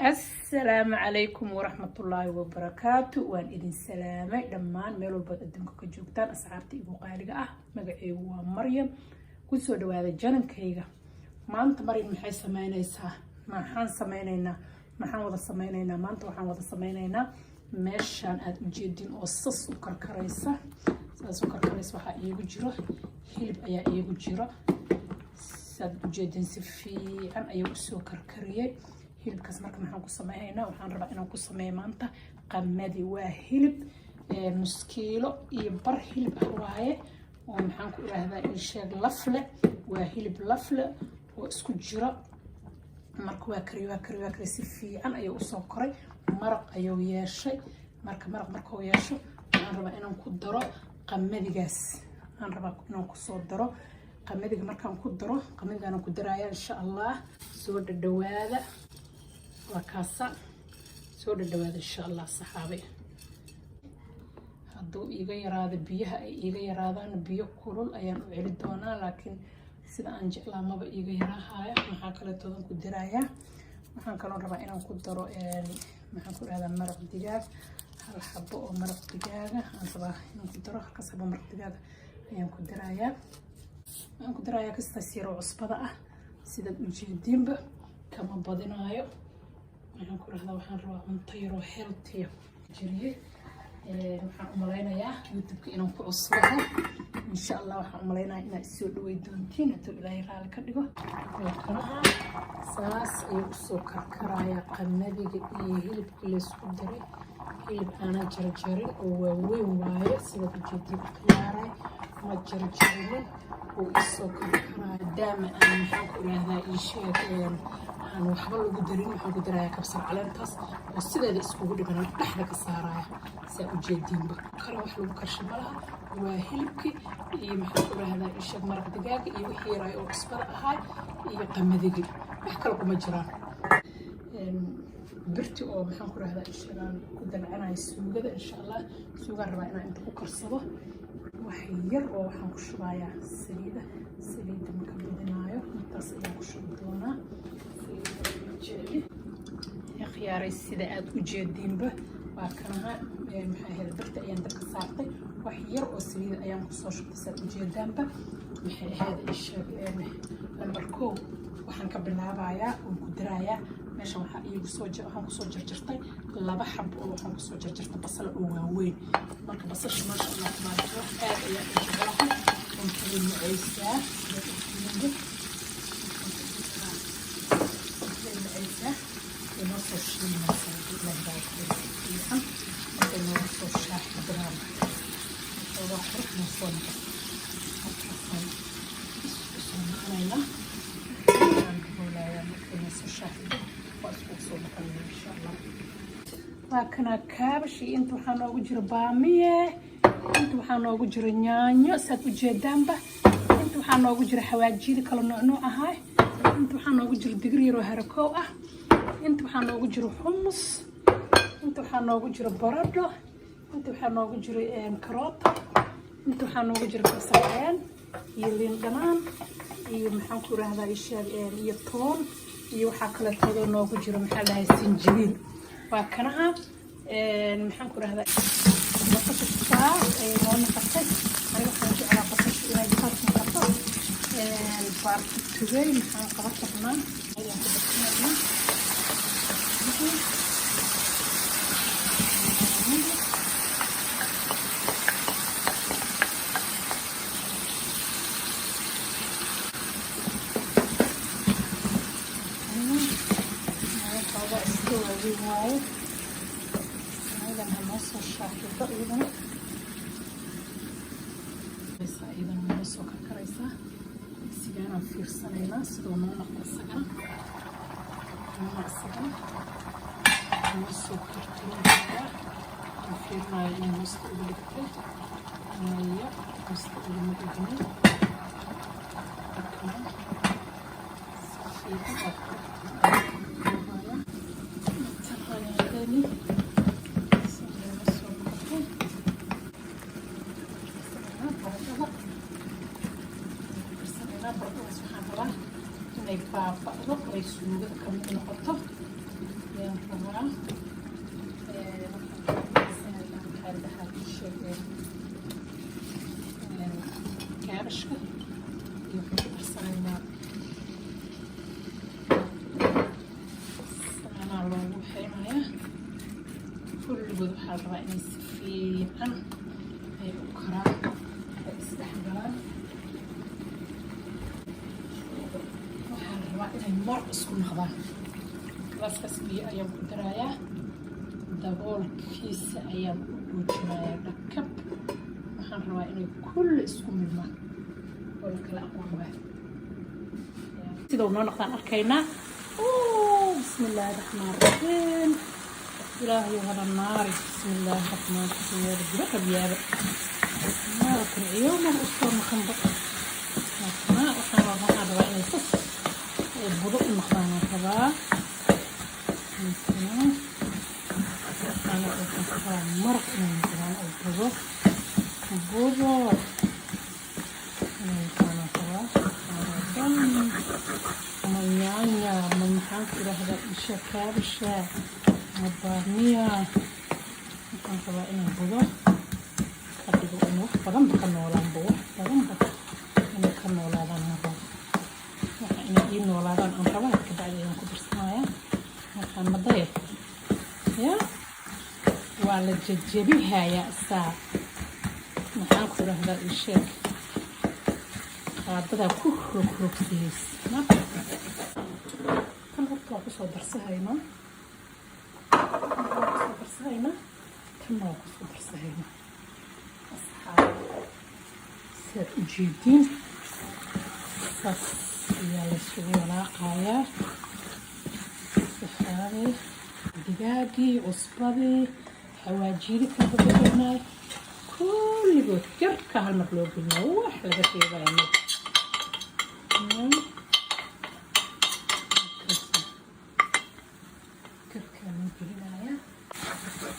السلام عليكم ورحمة الله وبركاته. وان إذن سلامة دمان ميلو باد أدنكو كجوكتان أصحابتي إبو قالقة مقعي مريم كسو دواذا جانم كيغا ما أنت مريم محي سمينيسا ما حان سمينينا ما حان وضا سمينينا ما أنت وحان وضا سمينينا ماشان هاد ujeedin oo sas u karkaraysa saas u karkaraysa waxa iigu jiro hilib ayaa iigu jiro saad ujeedin si fiican ayuu soo karkariyay hilibkaas marka maxaan ku sameeynaa waxaan rabaa inaan ku sameeyo maanta qamadi waa hilib nus kiilo iyo bar hilib ah waaye oo maxaan ku raahdaa in sheeg lafle waa hilib lafle oo isku jiro marka waa kariyo si fiican ayuu u soo koray maraq ayuu yeeshay markuu yeesho waxaan rabaa inaan ku daro qamadigaas aan rabaa inaan ku soo daro qamadiga markaan ku daro qamadigaan ku darayaa insha Allah soo dhadhawaada wakaasa soo dhadhawaada insha Allah saxaabe hadduu iiga yaraado biyaha ay iiga yaraadaan biyo kulul ayaan u celi doonaa laakiin sida aan jeclaa maba iiga yaraahayo maxaa kale toodan ku darayaa waxaan kaloo rabaa inaan ku daro maxaan ku raahdaa maraq digaag hal xabo oo maraq digaaga aan rabaa inaan ku daro halkaas xabo maraq digaag ayaan ku darayaa aan ku darayaa kasta siro cusbada ah sida ujeedinba kama badinaayo waxaan ku raahdaa waxaan rabaa cunto yaro healthy jiriye waxaan u maleynayaa youtube-ka inaan ku cusbado insha Allah waxaan u maleynayaa inaad soo dhaweey doontiin haddii Ilaahay raali ka dhigo saas ayuu soo karkarayaa qamadiga iyo hilibka la isku daray hilib aanan jarjarin oo waaweyn waaye sida ujeedin khiyaaray ma jarjarin oo soo karkaraya daama aan maxaan ku raahdaa ii sheeg aan waxba lagu darin waxaan ku darayaa kabsar caleentaas oo sideeda iskugu dhigan dhexda ka saaraya saa ujeedinba kale wax lagu karsho malaha waa hilibkii iyo maxaan ku raahdaa ii sheeg maraq digaaga iyo wixii yaray oo cusbada ahaa iyo qamadigi wax kale kuma jiraan birti oo maxaan ku raahdaa ii sheeg aan ku dalcanayo suugada insha Allah suugaan rabaa inaan inta ku karsado wax yar oo waxaan ku shubayaa saliida marka badinaayo intaas ayaan ku shubi doonaa khiyaaray sida aad u jeedinba waa kanaha maxay ahayd birta ayaan dabka saartay wax yar oo saliida ayaan ku soo shubtay saad ujeedaanba maxay ahayd isheeg lambar 1 waxaan ka bilaabayaa oo ku darayaa meesha waxaan ku soo jarjartay laba xabo oo waxaan ku soo jarjartay basal oo waaweyn marka basasha maasha Allah tabaaraka aad ayaa u jeclahay inta la macaysaa نص شيء مثلا لبعض الأيام ممكن نص شاح جرام وواحد نصون علينا نقول يا ممكن نص شاح وأسوق إن شاء الله لكن كابشي أنتو حنو وجر بامية أنتو حنو وجر نيانيو ستوجه دامبة أنتو حنو وجر حواجيل كل نوع هاي أنتو حنو وجر دقرير وهركوة انت waxaa noogu jiro hummus inta waxaa noogu jiro baradho inta waxaa noogu jiro karoot inta waxaa noogu jiro basal iyo liin dhanaan iyo maxaan ku raahdaa ishaag iyo toon iyo waxaa kale todo noogu jiro maxaa la hayay sinjibiil waa kanaha maxaan ku raahdaa basasha ay noo naqatay aniga waxaan jeclaa basasha inay saas noqoto baartugay maxaan qaban karnaa ayaan ku basanaynaa fiirsanayna sidoo noo noqdo sagan noo soo kartuunaya fiirnayo in mooska ugu dhigtay maya mooska uguma dhignin inay baaba'do ay suugada kamid noqoto ayaan kaabashka iyo kudarsanayna saanaa loogu waxaynayaa kulligood waxaa la rabaa inay si fiican ay u karaan ay isdhexgalaan waxaa la rabaa inay mar isku noqdaan galaskaas biyo ayaan ku darayaa daboolkiisa ayaan u dhuujinayaa dhakab waxaan rabaa inay kulli isku milmaan oo la kala aqoon waayo sida uu noo noqdaan arkaynaa بسم الله الرحمن الرحيم إلهي وهذا النار بسم الله الرحمن الرحيم يا رب ركب يا رب لكن اليوم الأسطور مخنبط ما وحنا رضانا رأينا الفص البضوء المخضانة كذا أنا أقول مرق من كمان البضوء البضوء ميانيا من حاكي هذا الشيء كابشة مبانية ممكن كبائن البضع قد يقول إنه بدم بكنولا بوح بدم إنه كنولا ذا مرة إنه إنولا ذا أنقبض كبعد يوم كبر سمايا مكان مضيف يا وعلى جبيها يا سا محاكي هذا الشيء هذا كوك سيس ما waa kusoo darsahaynaa tan waa kusoo darsahaynaa asxaab sidaad u jeediin saas ayaa laysugu walaaqayaa saxaabay digaagii cusbadii xawaajiyadi ka badanaay kulligood jarka hal mar loo gelinaa wax laga sheegaya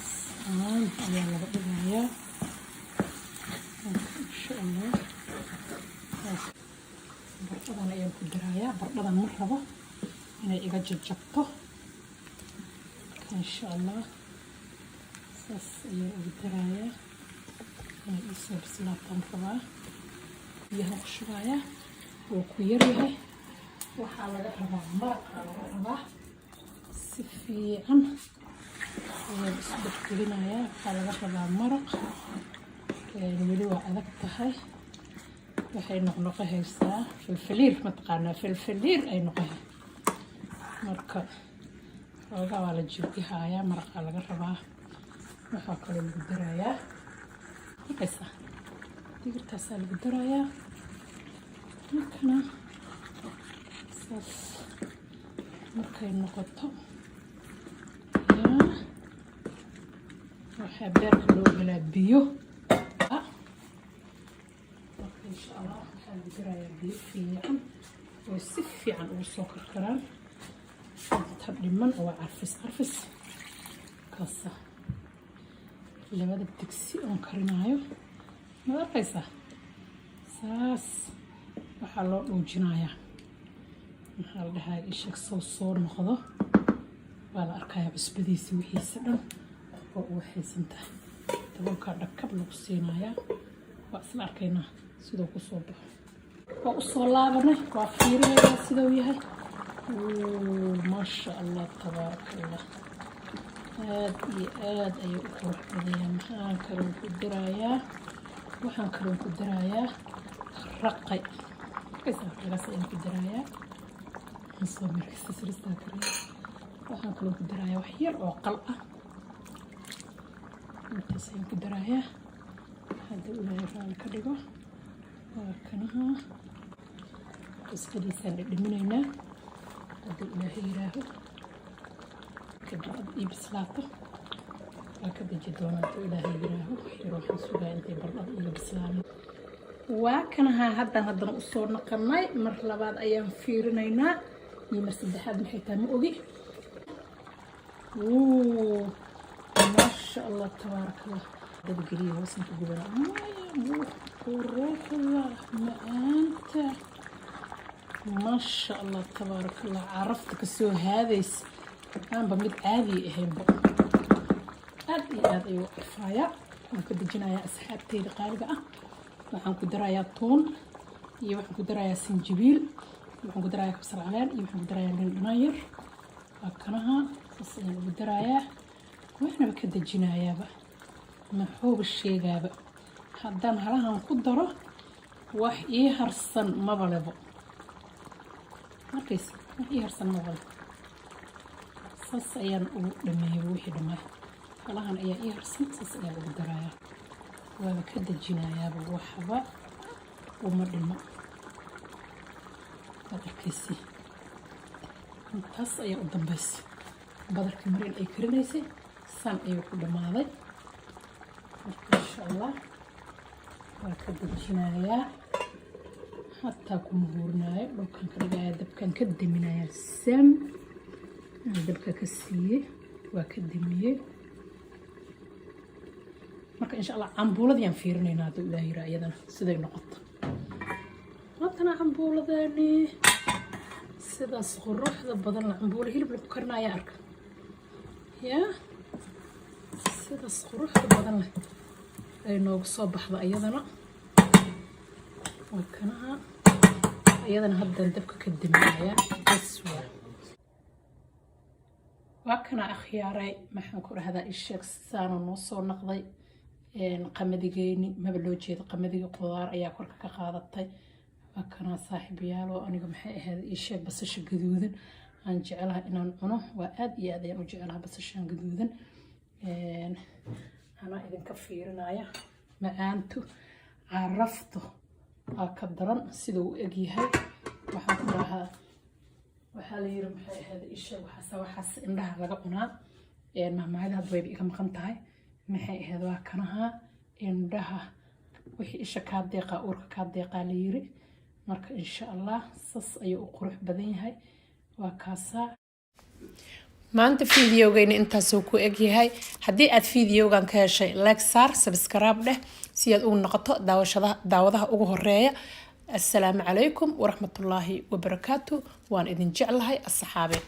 ayaa laga dhigayaa insha allah bardhadan ayaan ku darayaa bardhadan ma rabo inay iga jajabto insha allah saas ayaan ugu darayaa inay isoo bislaataan rabaa biyaha ku shubayaa wuu ku yaryahay waxaa laga rabaa maraqaa laga rabaa si fiican ayaan isu dhexgelinayaa waxaa laga rabaa maraq weli waa adag tahay waxay noqnoqohaysaa filfiliir mataqaanaa filfiliir ay noqohay marka xoogaa waa la jibgihayaa maraqaa laga rabaa waxaa kaloo lagu darayaa markaysa digirtaasaa lagu darayaa markana saas markay noqoto waxaa beerka loo galaa biyo marka insha allah waxaa lagu darayaa biyo fiican oo si fiican ugu soo karkaraan inta dhiman oo carfis kaasa labada digsi oon karinaayo ma arkaysaa saas waxaa loo dhuujinayaa maxaa la dhahaa ishag soo noqdo waa la arkayaa cusbadiisa wixiisa dhan oo u waxaysan tahay daboolkaa dhakab lagu siinayaa waa isla arkaynaa siduu ku soo baxo waa u soo laabanay waa fiirinayaa siduu yahay maasha allah tabaaraka allah aad iyo aad ayuu u qurux badaya waxaan kaloo ku darayaa raqay raqaygaas ayaan ku darayaa soo markasta siristaa karaya waxaan kaloo ku darayaa wax yar oo qal ah intaas ayaan ku darayaa haddii ilaahay raali ka dhigo waa kanaha cusbadiisaan dhadhaminaynaa haddii ilaahay yiraaho kadib ad ii bislaato waa ka deji doonaa haddii ilaahay yiraaho yar waxaan sugaa intay bardhada iga bislaanay waa kanaha haddana usoo naqanay mar labaad ayaan fiirinaynaa iyo mar saddexaad maxay tahay ma ogi maasha allah tabaaraka allah dabageliya hoosan ku gubana quruxda macaanta maasha allah tabaaraka allah carafta kasoo haadaysa أنا بمد عادي أهم عادي وفايا ممكن تجينا يا أصحابتي دقائق waxaan ku darayaa toon iyo waxaan ku darayaa sinjibiil waxaan ku darayaa kabsar caleen iyo waxaan ku darayaa liin dhanaan yar akanaha ayaan ugu darayaa waxna ka dejinayaaba maxooba sheegaaba haddaan halahan ku daro wax ii harsan maba lebo markays wax ii harsan maba lebo saas ayaan ugu dhameeyay wixii dhammaa halahan ayaa ii harsan saas ayaan ugu darayaa waa ka dejinayaaba waxba uma dhimo badarkiisi intaas ayaa u dambaysay badarka marin ay karinaysay san ayuu ku dhamaaday marka insha allah waa ka dejinayaa hataa kuma huurinayo dhulkan ka dhigaya dabkan ka deminaya sam dabka ka siiyey waa ka demiyey marka insha allah cambuuladiyaan fiirinaynaa hadduu ilaahay yiraa iyadana siday noqoto haddana cambuuladani sidaas quruxda badan la cambuula hilib lagu karinaya arka yaa sidaas quruxda badan leh ay noogu soo baxda iyadana waa kanaha iyadana haddaan dabka ka deminaya bas waa kana akhyaaray maxaan ku dhahdaa isheeg saana noo soo naqday qamadigeeni maba loo jeedo qamadiga qudaar ayaa korka ka qaadatay waa kana saaxiibayaal oo aniga maxay ahayd isheeg basasha gaduudan aan jecelahay inaan cuno waa aad iyo aad ayaan u jecelahay basashan gaduudan anaa idinka fiirinaya macaantu carafto waa ka daran sida uu eg yahay waxaan ku dhahaa waxaa la yiri maxay ahayd isheeg waxaas indhaha laga cunaa mahmaahada hadda wayba iga maqan tahay maxay ahayd waa kanaha indhaha wixii isha kaa deeqaa uurka kaa deeqaa la yiri marka insha allah sas ayuu u qurux badan yahay waa kaasaa maanta fiidiyowgayna intaasuu ku eg yahay haddii aad fiidiyowgan ka heshay like saar subscribe dheh si aad ugu noqoto daawadaha ugu horeeya assalaamu calaykum waraxmatullaahi wabarakaatu waan idin jeclahay asxaabe